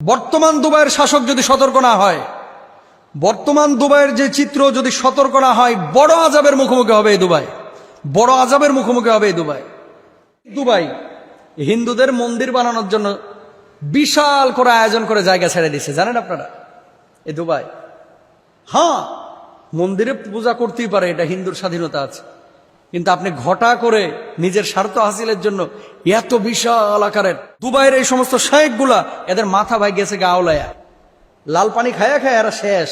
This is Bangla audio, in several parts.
বর্তমান দুবাইয়ের শাসক যদি সতর্ক না হয়, বর্তমান দুবাইয়ের যে চিত্র যদি সতর্ক না হয়, বড় আযাবের মুখোমুখি হবে এই দুবাই, বড় আযাবের মুখোমুখি হবে এই দুবাই। দুবাই হিন্দুদের মন্দির বানানোর জন্য বিশাল করে আয়োজন করে জায়গা ছেড়ে দিচ্ছে, জানেন আপনারা? এই দুবাই, হ্যাঁ, মন্দিরে পূজা করতেই পারে, এটা হিন্দুর স্বাধীনতা আছে, কিন্তু আপনি ঘটা করে নিজের স্বার্থ হাসিলের জন্য এত বিশাল আকারের দুবাইয়ের এই সমস্ত শায়েখগুলা, এদের মাথা ভাই গেছে গা আওলায়া, লাল পানি খায়া খায় এরা শেষ।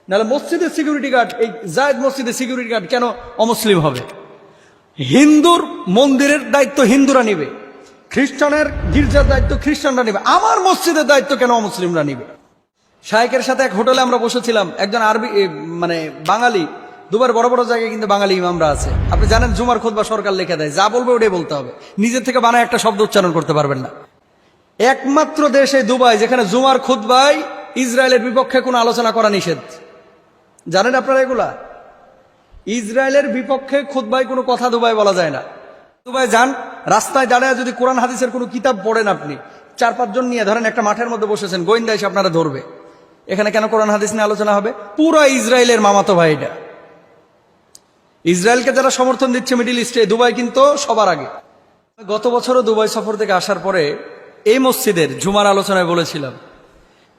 নাহলে মসজিদের সিকিউরিটি গার্ড, এই জায়েদ মসজিদের সিকিউরিটি গার্ড কেন অমুসলিম হবে? হিন্দুর মন্দিরের দায়িত্ব হিন্দুরা নিবে, খ্রিস্টানের গির্জার দায়িত্ব খ্রিস্টানরা নিবে, আমার মসজিদের দায়িত্ব কেন অমুসলিমরা নিবে? শায়েখের সাথে এক হোটেলে আমরা বসেছিলাম, একজন আরবি মানে বাঙালি, দুবার বড় বড় জায়গায় কিন্তু বাঙালি ইমামরা আছে। আপনি জানেন জুমার খুতবা সরকার লিখে দেয়, যা বলবে ওটাই বলতে হবে, নিজের থেকে বানায় একটা শব্দ উচ্চারণ করতে পারবেন না। একমাত্র দেশ এই দুবাই যেখানে জুমার খুতবায় ইসরায়েলের বিপক্ষে কোনো আলোচনা করা নিষেধ। জানেন আপনারা এগুলা? ইসরায়েলের বিপক্ষে খুতবায় কোনো কথা দুবাই বলা যায় না। দুবাই যান, রাস্তায় দাঁড়ায় যদি কোরআন হাদিসের কোনো কিতাব পড়েন, আপনি 4-5 জন নিয়ে ধরেন একটা মাঠের মধ্যে বসেছেন, গোয়েন্দা এসে আপনারা ধরবে, এখানে কেন কোরআন হাদিস নিয়ে আলোচনা হবে? পুরো ইসরায়েলের মামাতো ভাই এটা। ইসরায়েলকে যারা সমর্থন দিচ্ছে মিডিল ইস্টে, দুবাই কিন্তু সবার আগে। গত বছরও দুবাই সফর থেকে আসার পরে এই মসজিদের জুমার আলোচনায় বলেছিলাম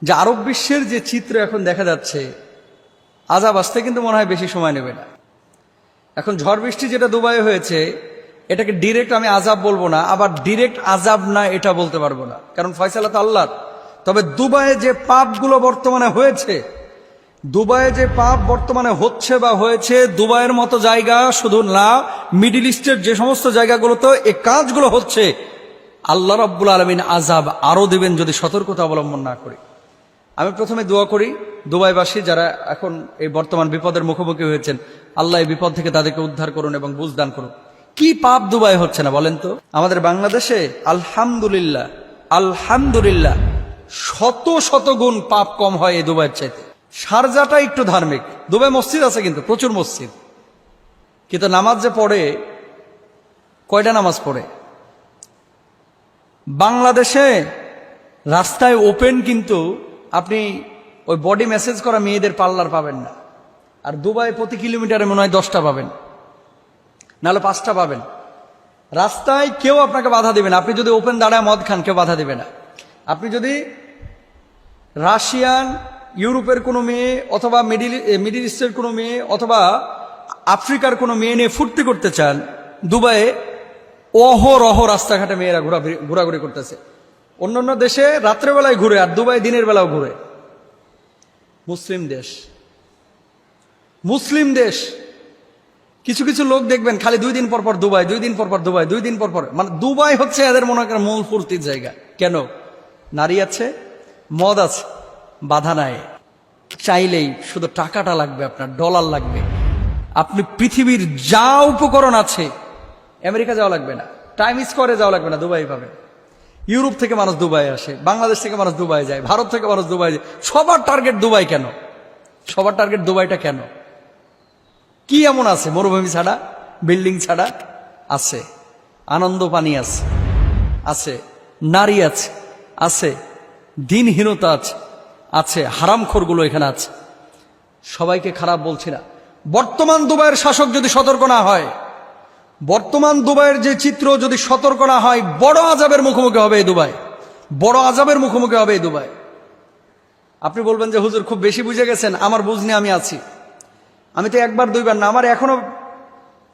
যে আরব বিশ্বের যে চিত্র এখন দেখা যাচ্ছে, আযাব আসতে কিন্তু মনে হয় বেশি সময় নেবে না। এখন ঝড় বৃষ্টি যেটা দুবাইয়ে হয়েছে, এটাকে ডিরেক্ট আমি আযাব বলবো না, আবার ডিরেক্ট আযাব না এটা বলতে পারবো না, কারণ ফয়সালা তো আল্লাহর। তবে দুবাইয়ে যে পাপগুলো বর্তমানে হয়েছে, দুবাইয়ে যে পাপ বর্তমানে হচ্ছে বা হয়েছে, দুবাইয়ের মতো জায়গা শুধু না, মিডিল ইস্টের যে সমস্ত জায়গাগুলোতে এই কাজগুলো হচ্ছে, আল্লাহ রাব্বুল আলামিন আযাব আরো দেবেন যদি সতর্কতা অবলম্বন না করি। আমি প্রথমে দোয়া করি দুবাইবাসী যারা এখন এই বর্তমান বিপদের মুখোমুখি হয়েছেন, আল্লাহ এই বিপদ থেকে তাদেরকে উদ্ধার করুন এবং বুঝদান করুন। কি পাপ দুবাই হচ্ছে না বলেন তো? আমাদের বাংলাদেশে আলহামদুলিল্লাহ আলহামদুলিল্লাহ শত শত গুণ পাপ কম হয় এই দুবাইয়ের চাইতে। শারজাটা একটু ধার্মিক, দুবাই মসজিদ আছে কিন্তু প্রচুর মসজিদ, কিন্তু নামাজ যে পড়ে, কয়টা নামাজ পড়ে? বাংলাদেশে রাস্তায় ওপেন, কিন্তু আপনি ওই বডি মেসেজ করা মেয়েদের পার্লার পাবেন না। আর দুবাই প্রতি কিলোমিটারে মনে হয় 10টা পাবেন, নাহলে 5টা পাবেন। রাস্তায় কেউ আপনাকে বাধা দিবে না, আপনি যদি ওপেন দাঁড়ায় মদ খান কেউ বাধা দিবে না। আপনি যদি রাশিয়ান, ইউরোপের কোনো মেয়ে অথবা মিডিল ইস্টের কোনো মেয়ে অথবা আফ্রিকার কোনো মেয়ে নিয়ে ফুর্তি করতে চান, দুবাইয়ে অহরহ রাস্তাঘাটে মেয়েরা ঘোরাঘুরি করতেছে। অন্যান্য দেশে রাত্রেবেলায় ঘুরে, আর দুবাই দিনের বেলাও ঘুরে। মুসলিম দেশ, মুসলিম দেশ। কিছু কিছু লোক দেখবেন খালি 2 দিন পর পর দুবাই, 2 দিন পর পর দুবাই, 2 দিন পর পর, মানে দুবাই হচ্ছে এদের মনে করেন মূল ফুর্তির জায়গা। কেন? নারী আছে, মদ আছে, বাধা নাই। চাইলেই শুধু টাকাটা লাগবে, আপনার ডলার লাগবে, আপনি পৃথিবীর যা উপকরণ আছে, আমেরিকা যাওয়া লাগবে না, টাইম স্কোয়ারে যাওয়া লাগবে না, দুবাই পাবেন। ইউরোপ থেকে মানুষ দুবাই আসে, বাংলাদেশ থেকে মানুষ দুবাই যায়, ভারত থেকে মানুষ দুবাই যায়। সবার টার্গেট দুবাই কেন? সবার টার্গেট দুবাইটা কেন? কি এমন আছে? মরুভূমি ছাড়া, বিল্ডিং ছাড়া আছে, আনন্দ পানি আছে, আছে নারী আছে, আছে দিনহীনতা আছে, আছে হারামখোরগুলো এখানে আছে। সবাইকে খারাপ বলছি না। বর্তমান দুবাইয়ের শাসক যদি সতর্ক না হয়, বর্তমান দুবাইয়ের যে চিত্র যদি সতর্ক না হয়, বড় আযাবের মুখোমুখি হবে এই দুবাই, বড় আযাবের মুখোমুখি হবে এই দুবাই। আপনি বলবেন যে হুজুর খুব বেশি বুঝে গেছেন, আমার বুঝ নিয়ে আমি আছি। আমি তো 1-2 বার না, আমার এখনো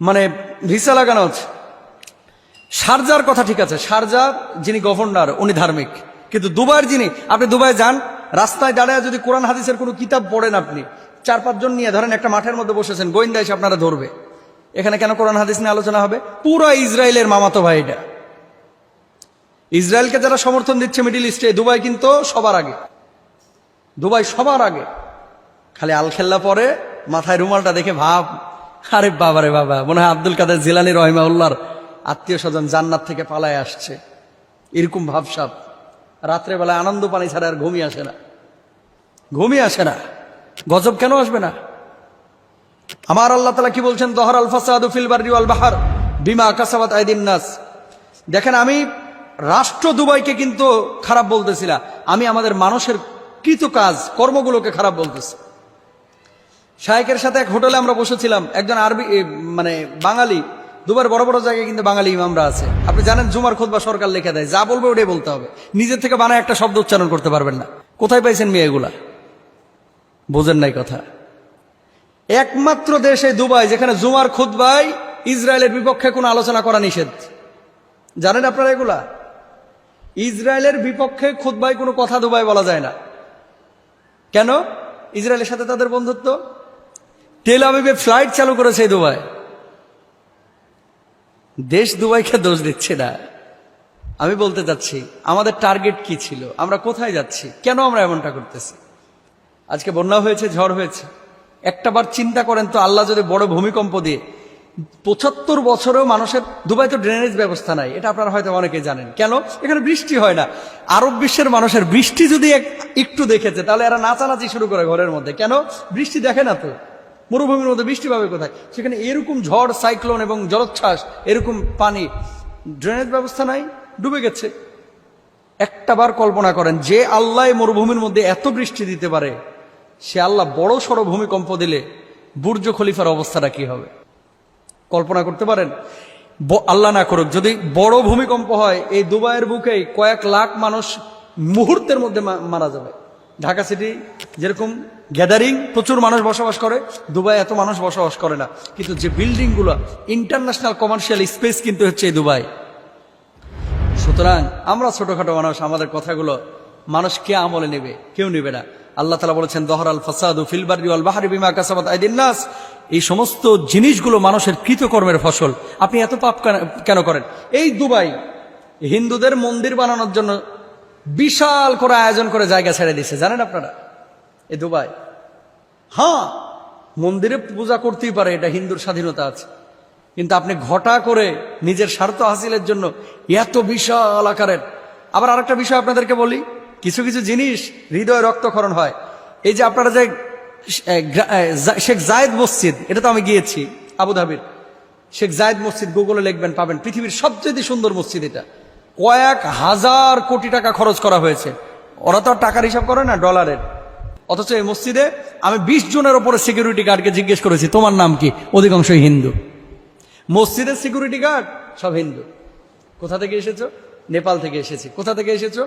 মানে ভিসা লাগানো আছে। শারজার কথা ঠিক আছে, শারজার যিনি গভর্নর উনি ধার্মিক, কিন্তু দুবাইয়ের যিনি, আপনি দুবাই যান, রাস্তায় দাঁড়ায় যদি কোরআন হাদিসের কোনো কিতাব পড়েন, আপনি 4-5 জন নিয়ে ধরেন একটা মাঠের মধ্যে বসেছেন, গোয়েন্দা এসে আপনারা ধরবে, এখানে কেন কোরআন হাদিস নিয়ে আলোচনা হবে? পুরো ইসরায়েলের মামাতো ভাই এটা। ইসরায়েলকে যারা সমর্থন দিচ্ছে মিডিল ইস্টে, দুবাই কিন্তু সবার আগে, দুবাই সবার আগে। খালি আলখেল্লা পরে মাথায় রুমালটা দেখে ভাব, আরে বাবা রে বাবা, মনে হয় আব্দুল কাদের জিলানী রহিমাহুল্লাহর আত্মীয় স্বজন জান্নাত থেকে পালায় আসছে, এরকম ভাবসাব। রাত্রেবেলায় আনন্দ পানি ছাড়া আর ঘুমিয়ে আসে না, ঘুমিয়ে আসে না। গজব কেন আসবে না? আমার আল্লাহ তাআলা কি বলছেন? যহরাল ফাসাদু ফিল বাররি ওয়াল বাহর বিমা কাসাবাত আইদিন নাস। দেখেন, আমি রাষ্ট্র দুবাইকে কিন্তু খারাপ বলতেছি না, আমি আমাদের মানুষের কৃত কাজ কর্মগুলোকে খারাপ বলতেছি। শায়েকের সাথে এক হোটেলে আমরা বসেছিলাম, একজন আরবি মানে বাঙালি, দুবার বড় বড় জায়গায় কিন্তু বাঙালি ইমামরা আছে। আপনি জানেন জুমার খুতবা সরকার লিখে দেয়, যা বলবে ওটাই বলতে হবে, নিজের থেকে বানায় একটা শব্দ উচ্চারণ করতে পারবেন না। কোথায় পাইছেন মেয়ে এগুলা? বোঝেন নাই কথা। একমাত্র দেশ এই দুবাই যেখানে জুমার খুতবায় ইসরায়েলের বিপক্ষে কোনো আলোচনা করা নিষেধ। জানেন আপনারা এগুলা? ইসরায়েলের বিপক্ষে খুতবায় কোনো কথা দুবাই বলা যায় না। কেন? ইসরায়েলের সাথে তাদের বন্ধুত্ব। তেল আবিবে ফ্লাইট চালু করেছে এই দুবাই। দেশ দুবাইকে দোষ দিচ্ছে না। আমি বলতে চাচ্ছি আমাদের টার্গেট কি ছিল, আমরা কোথায় যাচ্ছি, কেন আমরা এমনটা করতেছি? আজকে বন্যা হয়েছে, ঝড় হয়েছে, একটাবার চিন্তা করেন তো, আল্লাহ যদি বড় ভূমিকম্প দিয়ে ৭৫ বছরেও মানুষের, দুবাই তো ড্রেনেজ ব্যবস্থা নাই, এটা আপনারা হয়তো অনেকেই জানেন। কেন? এখানে বৃষ্টি হয় না। আরব বিশ্বের মানুষের বৃষ্টি যদি একটু দেখেছে তাহলে এরা নাচানাচি শুরু করে ঘরের মধ্যে। কেন? বৃষ্টি দেখে না তো, মরুভূমির মধ্যে বৃষ্টি পাবে কোথায়? সেখানে এরকম ঝড়, সাইক্লোন এবং জলোচ্ছ্বাস, এরকম পানি, ড্রেনেজ ব্যবস্থা নাই, ডুবে গেছে। একটাবার কল্পনা করেন, যে আল্লাহ মরুভূমির মধ্যে এত বৃষ্টি দিতে পারে, সে আল্লাহ বড় সড়ো ভূমিকম্প দিলে বুর্জ খলিফার অবস্থাটা কি হবে? কল্পনা করতে পারেন? আল্লাহ না করুক, যদি বড় ভূমিকম্প হয়, এই দুবাইয়ের বুকেই কয়েক লাখ মানুষ মুহূর্তের মধ্যে মারা যাবে। ঢাকা সিটি যেরকম গ্যাদারিং, প্রচুর মানুষ বসবাস করে, দুবাই এত মানুষ বসবাস করে না। কিন্তু যে বিল্ডিং গুলো, ইন্টারন্যাশনাল কমার্শিয়াল স্পেস কিন্তু হচ্ছে এই দুবাই। সুতরাং আমরা ছোটখাটো মানুষ, আমাদের কথাগুলো মানুষ কে আমলে নেবে? কেউ নেবে না। আল্লাহ তাআলা বলেছেন, দহরাল ফাসাদু ফিল বাররি ওয়াল বাহরি বিমা কাসাবাত আইদিন নাস। এই সমস্ত জিনিসগুলো মানুষের কৃতকর্মের ফসল। আপনি এত পাপ কেন করেন? এই দুবাই হিন্দুদের মন্দির বানানোর জন্য বিশাল করে আয়োজন করে জায়গা ছেড়ে দিয়েছে, জানেন আপনারা? এই দুবাই, হ্যাঁ, মন্দিরে পূজা করতেই পারে, এটা হিন্দুর স্বাধীনতা আছে, কিন্তু আপনি ঘটা করে নিজের স্বার্থ হাসিলের জন্য এত বিশাল আকারের। আবার আরেকটা বিষয় আপনাদেরকে বলি, কিছু কিছু জিনিস হৃদয় রক্তক্ষরণ হয়। এই যে আপনারা যে শেখ জায়েদ মসজিদ, এটা তো আমি গিয়েছি আবুধাবির। শেখ জায়েদ মসজিদ গুগলে লিখবেন, পাবেন। পৃথিবীর সবচেয়ে সুন্দর মসজিদ এটা। কয়েক হাজার কোটি টাকা খরচ করা হয়েছে। ওরা তো টাকার হিসাব করে না, ডলারের। অথচ এই মসজিদে আমি 20 জনের ওপরে সিকিউরিটি গার্ডকে জিজ্ঞেস করেছি, তোমার নাম কি? অধিকাংশই হিন্দু। মসজিদের সিকিউরিটি গার্ড সব হিন্দু। কোথা থেকে এসেছো? নেপাল থেকে এসেছি। কোথা থেকে এসেছো?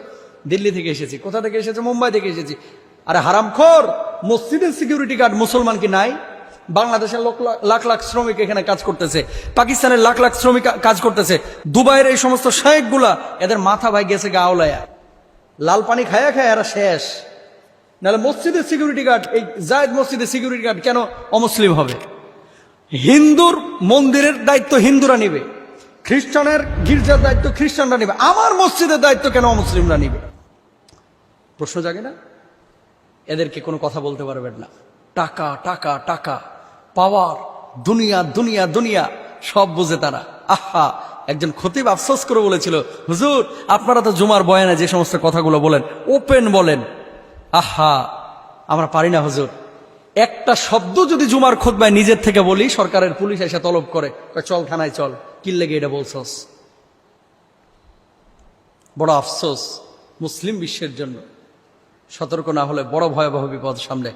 দিল্লি থেকে এসেছি। কোথা থেকে এসেছো? মুম্বাই থেকে এসেছি। আরে হারামখোর, মসজিদের সিকিউরিটি গার্ড মুসলমান কি নাই? বাংলাদেশের লাখ লাখ শ্রমিক এখানে কাজ করতেছে, পাকিস্তানের লাখ লাখ শ্রমিক কাজ করতেছে। দুবাইয়ের এই সমস্ত শায়েখগুলা, এদের মাথা ভাই গেছে গাওলায়া, লাল পানি খায়া খায় এরা শেষ। নাহলে মসজিদের সিকিউরিটি গার্ড, এই জায়েদ মসজিদের সিকিউরিটি গার্ড কেন অমুসলিম হবে? হিন্দুর মন্দিরের দায়িত্ব হিন্দুরা নিবে, খ্রিস্টানের গির্জার দায়িত্ব খ্রিস্টানরা নিবে, আমার মসজিদের দায়িত্ব কেন অমুসলিমরা নিবে? প্রশ্ন জাগে না? এদেরকে কোনো কথা বলতে পারবেন না। টাকা টাকা টাকা, পাওয়ার, দুনিয়া দুনিয়া দুনিয়া, সব বুঝে তারা। আহা, একজন খতিব আফসোস করে বলেছিল, হুজুর আপনারা তো জুমার বয়ানে যে সমস্ত কথাগুলো বলেন, ওপেন বলেন। আহা, আমরা পারি না হুজুর। একটা শব্দ যদি জুমার খুতবায় নিজের থেকে বলি, সরকারের পুলিশ এসে তলব করে, চল থানায় চল, কি লেগে এটা বলছস? বড় আফসোস মুসলিম বিশ্বের জন্য। সতর্ক না হলে বড় ভয়াবহ বিপদ সামনে।